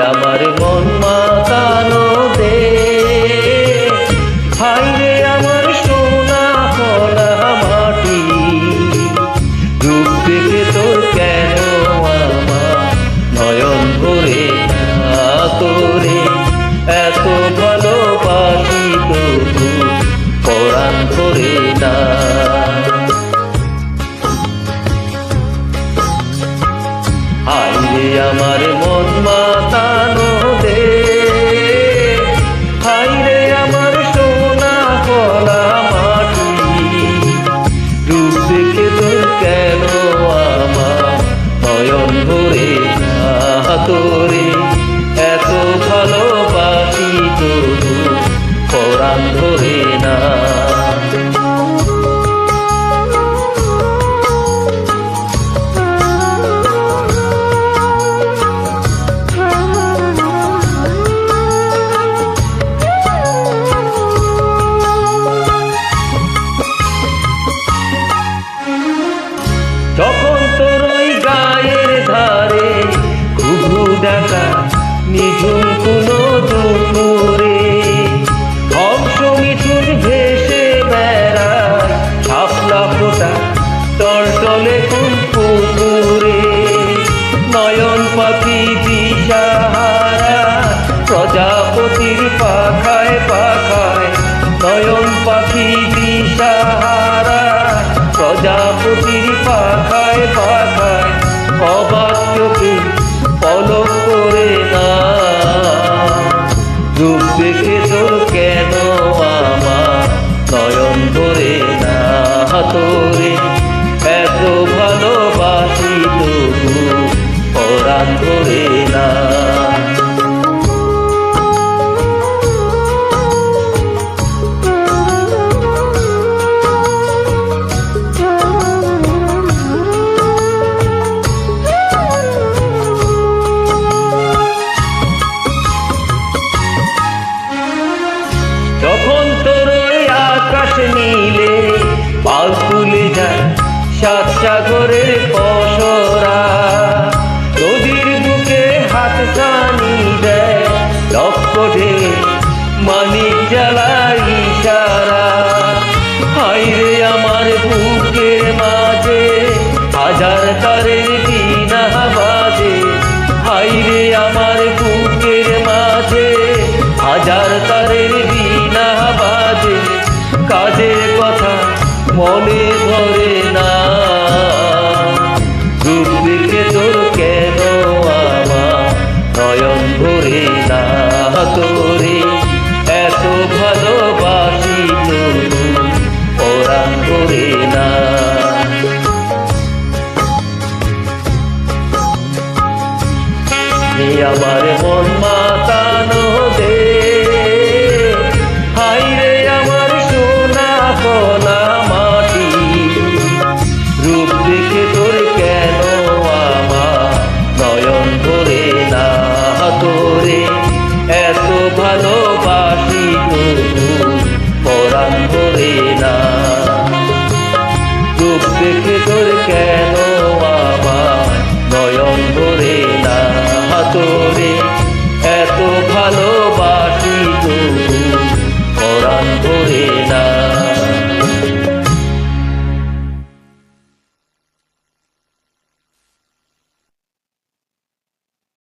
আমার মন মাতানো দে, হাইরে আমার সোনা কলা মাটি, রূপ দেখে তোর কেন আমার নয়ন ভরে না তোরে, এত ভালোবাসি তবু পরাণ ভরে না। হাইরে আমার মন মাতানো দে, হাইরে আমার সোনা কলা মাটি, রূপ দেখে তোর কেন আমার নয়ন ভরে না তোরে, এত ভালোবাসি তবু পরাণ ভরে না। যখন তোর ওই গায়ের ধারে ঘুঘু ডাকা নিঝুম কোনো দুপুরে, হংস মিঠুন ভেসে বেড়ায় শাপলা ফোটা টলটলে কোন পুকুরে, নয়ন পাখি দিশাহারা প্রজাপতির পাখায় পাখায়, নয়ন পাখি দিশাহারা প্রজাপতির পাখায় পাখায়, অবাক চোখে পলক করে না, রূপ দেখে তোর কেন আমার নয়ন ভরে না তোরে, এত ভালোবাসি তবু পরাণ ভরে না। যখন তোর ওই আকাশ নীলে পাল তুলে যায় সাত সাগরের পসরা, নদীর বুকে হাত টানি দেয় লক্ষ ঢেউ মানিক জ্বালায় ইশারা, হাইরে আমার বুকের মাঝে হাজার তারের বীণা বাজে, হাইরে আমার বুকের মাঝে হাজার তারের বীণা বাজে, কাজের কথা মনে ধরে না, রূপ দেখে তোর কেন আমার নয়ন ভরে না তোরে, এত ভালোবাসি তবু পরাণ ভরে না। আমার মন মাতানো দে, হাইরে আমার সোনা কলা মাটি, রূপ দেখে তোর কেন আমার নয়ন ভরে না তোরে, এত ভালোবাসি তবু পরাণ ভরে না, রূপ দেখে তোর কেন